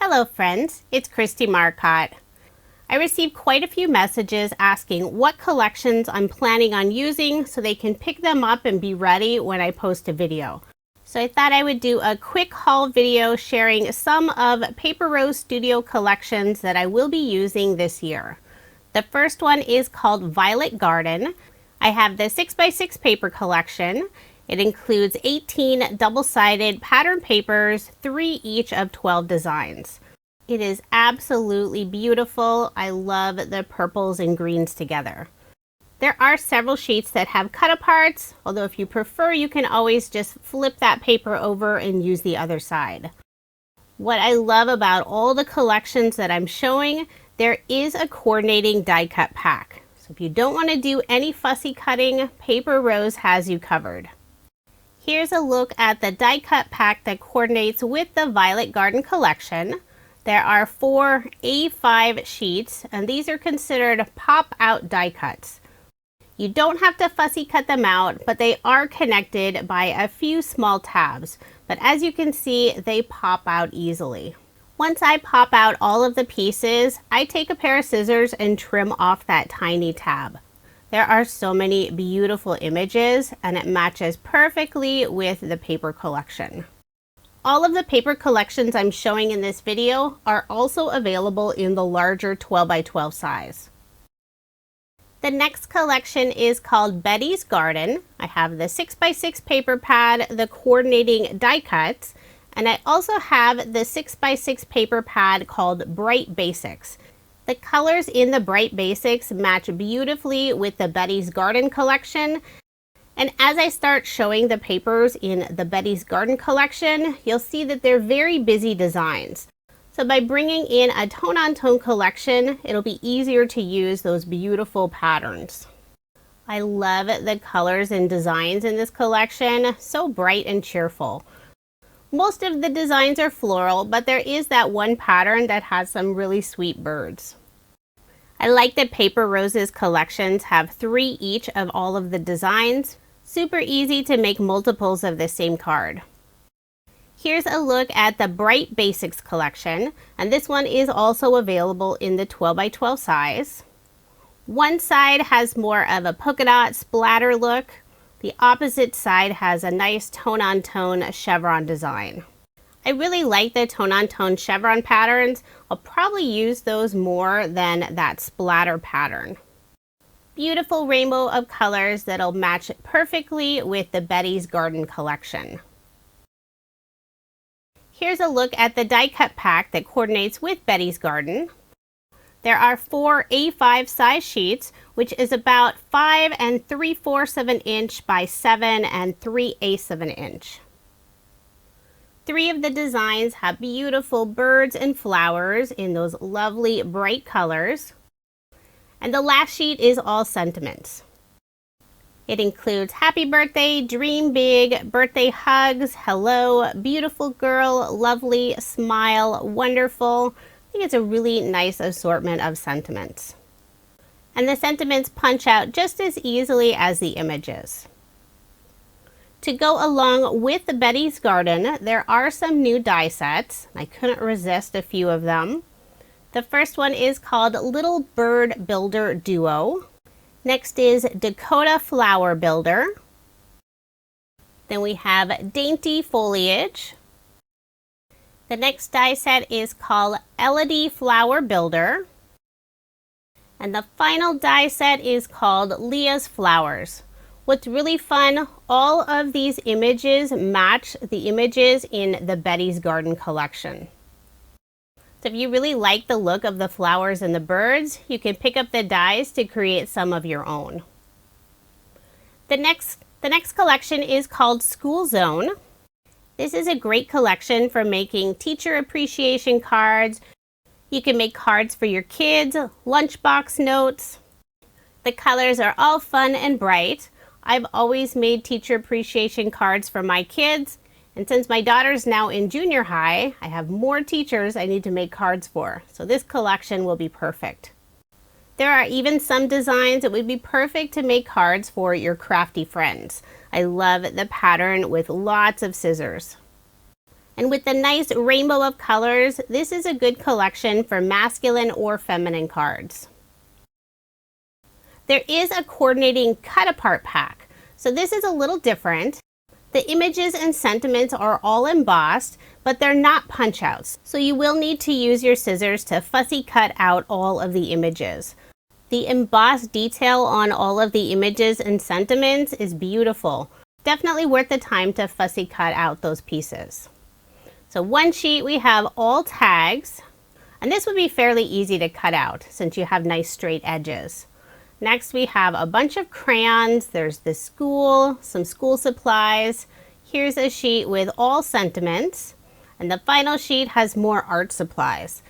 Hello friends, it's Kristie Marcotte. I received quite a few messages asking what collections I'm planning on using so they can pick them up and be ready when I post a video. So I thought I would do a quick haul video sharing some of Paper Rose Studio collections that I will be using this year. The first one is called Violet Garden. I have the 6x6 paper collection. It includes 18 double-sided pattern papers, 3 each of 12 designs. It is absolutely beautiful. I love the purples and greens together. There are several sheets that have cut-aparts, although if you prefer, you can always just flip that paper over and use the other side. What I love about all the collections that I'm showing, there is a coordinating die cut pack. So if you don't want to do any fussy cutting, Paper Rose has you covered. Here's a look at the die cut pack that coordinates with the Violet Garden collection. There are 4 A5 sheets, and these are considered pop-out die cuts. You don't have to fussy cut them out, but they are connected by a few small tabs. But as you can see, they pop out easily. Once I pop out all of the pieces, I take a pair of scissors and trim off that tiny tab. There are so many beautiful images, and it matches perfectly with the paper collection. All of the paper collections I'm showing in this video are also available in the larger 12x12 size. The next collection is called Betty's Garden. I have the 6x6 paper pad, the coordinating die cuts, and I also have the 6x6 paper pad called Bright Basics. The colors in the Bright Basics match beautifully with the Betty's Garden collection. And as I start showing the papers in the Betty's Garden collection, you'll see that they're very busy designs. So by bringing in a tone-on-tone collection, it'll be easier to use those beautiful patterns. I love the colors and designs in this collection, so bright and cheerful. Most of the designs are floral, but there is that one pattern that has some really sweet birds. I like that Paper Rose's collections have 3 each of all of the designs. Super easy to make multiples of the same card. Here's a look at the Bright Basics collection, and this one is also available in the 12x12 size. One side has more of a polka dot splatter look. The opposite side has a nice tone-on-tone chevron design. I really like the tone-on-tone chevron patterns. I'll probably use those more than that splatter pattern. Beautiful rainbow of colors that'll match perfectly with the Betty's Garden collection. Here's a look at the die cut pack that coordinates with Betty's Garden. There are 4 A5 size sheets, which is about 5 3/4 of an inch by 7 3/8 of an inch. 3 of the designs have beautiful birds and flowers in those lovely bright colors. And the last sheet is all sentiments. It includes happy birthday, dream big, birthday hugs, hello, beautiful girl, lovely, smile, wonderful. I think it's a really nice assortment of sentiments. And the sentiments punch out just as easily as the images. To go along with the Betty's Garden, there are some new die sets. I couldn't resist a few of them. The first one is called Little Bird Builder Duo. Next is Dakota Flower Builder. Then we have Dainty Foliage. The next die set is called Elodie Flower Builder. And the final die set is called Leah's Flowers. What's really fun, all of these images match the images in the Betty's Garden collection. So if you really like the look of the flowers and the birds, you can pick up the dies to create some of your own. The next collection is called School Zone. This is a great collection for making teacher appreciation cards. You can make cards for your kids, lunchbox notes. The colors are all fun and bright. I've always made teacher appreciation cards for my kids. And since my daughter's now in junior high, I have more teachers I need to make cards for. So this collection will be perfect. There are even some designs that would be perfect to make cards for your crafty friends. I love the pattern with lots of scissors. And with the nice rainbow of colors, this is a good collection for masculine or feminine cards. There is a coordinating cut-apart pack, so this is a little different. The images and sentiments are all embossed, but they're not punch-outs, so you will need to use your scissors to fussy cut out all of the images. The embossed detail on all of the images and sentiments is beautiful. Definitely worth the time to fussy cut out those pieces. So one sheet we have all tags, and this would be fairly easy to cut out since you have nice straight edges. Next we have a bunch of crayons. There's the school, some school supplies. Here's a sheet with all sentiments, and the final sheet has more art supplies.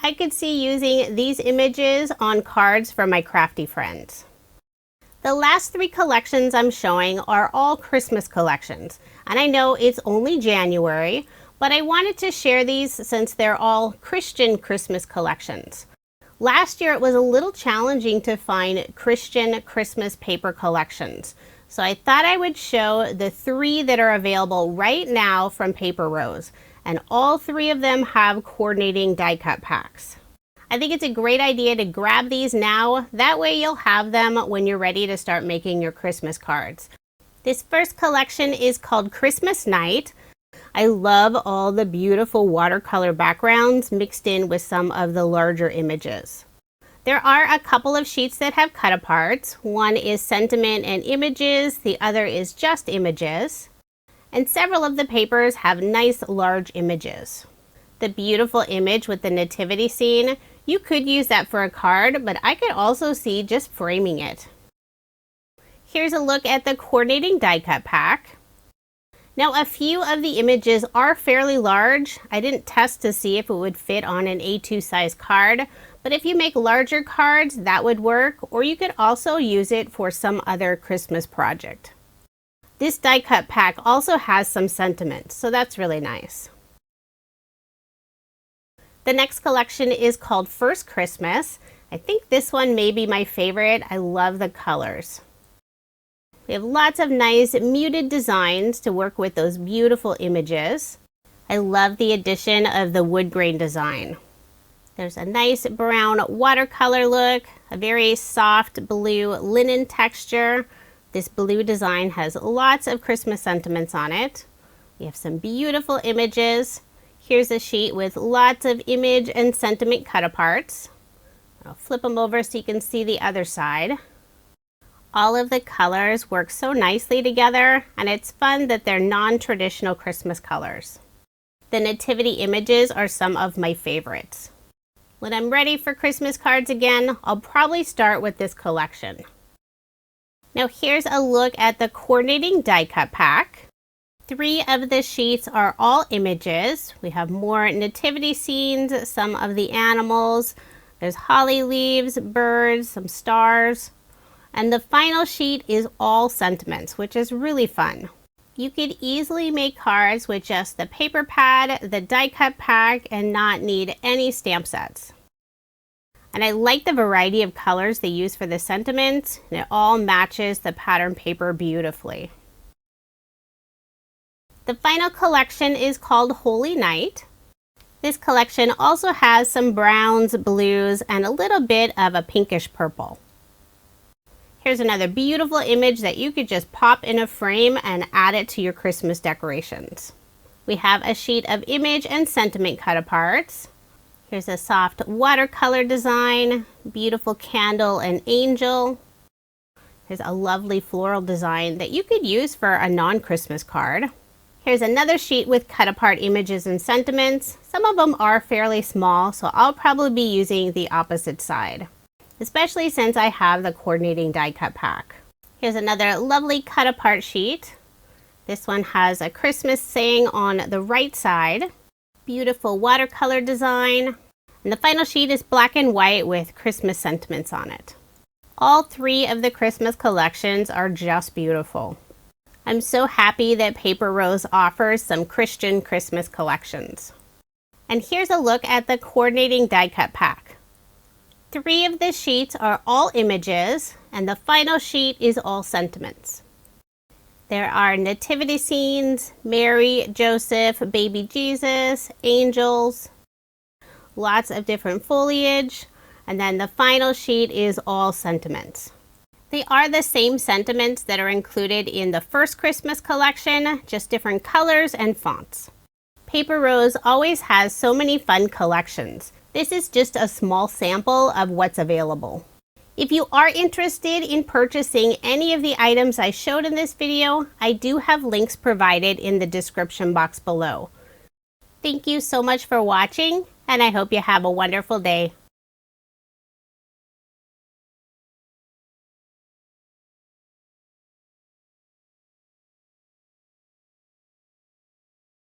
I could see using these images on cards for my crafty friends. The last 3 collections I'm showing are all Christmas collections, and I know it's only January, but I wanted to share these since they're all Christian Christmas collections. Last year it was a little challenging to find Christian Christmas paper collections, so I thought I would show the 3 that are available right now from Paper Rose, and all 3 of them have coordinating die cut packs. I think it's a great idea to grab these now, that way you'll have them when you're ready to start making your Christmas cards. This first collection is called Christmas Night. I love all the beautiful watercolor backgrounds mixed in with some of the larger images. There are a couple of sheets that have cut-aparts. One is sentiment and images, the other is just images. And several of the papers have nice large images. The beautiful image with the nativity scene, you could use that for a card, but I could also see just framing it. Here's a look at the coordinating die cut pack. Now a few of the images are fairly large. I didn't test to see if it would fit on an A2 size card, but if you make larger cards, that would work, or you could also use it for some other Christmas project. This die cut pack also has some sentiments, so that's really nice. The next collection is called First Christmas. I think this one may be my favorite. I love the colors. We have lots of nice muted designs to work with those beautiful images. I love the addition of the wood grain design. There's a nice brown watercolor look, a very soft blue linen texture. This blue design has lots of Christmas sentiments on it. We have some beautiful images. Here's a sheet with lots of image and sentiment cut-aparts. I'll flip them over so you can see the other side. All of the colors work so nicely together, and it's fun that they're non-traditional Christmas colors. The nativity images are some of my favorites. When I'm ready for Christmas cards again, I'll probably start with this collection. Now here's a look at the coordinating die cut pack. 3 of the sheets are all images. We have more nativity scenes, some of the animals. There's holly leaves, birds, some stars. And the final sheet is all sentiments, which is really fun. You could easily make cards with just the paper pad, the die cut pack, and not need any stamp sets. And I like the variety of colors they use for the sentiments, and it all matches the pattern paper beautifully. The final collection is called Holy Night. This collection also has some browns, blues, and a little bit of a pinkish purple. Here's another beautiful image that you could just pop in a frame and add it to your Christmas decorations. We have a sheet of image and sentiment cut-aparts. Here's a soft watercolor design, beautiful candle and angel. Here's a lovely floral design that you could use for a non-Christmas card. Here's another sheet with cut-apart images and sentiments. Some of them are fairly small, so I'll probably be using the opposite side, especially since I have the coordinating die cut pack. Here's another lovely cut apart sheet. This one has a Christmas saying on the right side. Beautiful watercolor design. And the final sheet is black and white with Christmas sentiments on it. All 3 of the Christmas collections are just beautiful. I'm so happy that Paper Rose offers some Christian Christmas collections. And here's a look at the coordinating die cut pack. 3 of the sheets are all images, and the final sheet is all sentiments. There are nativity scenes, Mary, Joseph, baby Jesus, angels, lots of different foliage, and then the final sheet is all sentiments. They are the same sentiments that are included in the first Christmas collection, just different colors and fonts. Paper Rose always has so many fun collections. This is just a small sample of what's available. If you are interested in purchasing any of the items I showed in this video, I do have links provided in the description box below. Thank you so much for watching, and I hope you have a wonderful day.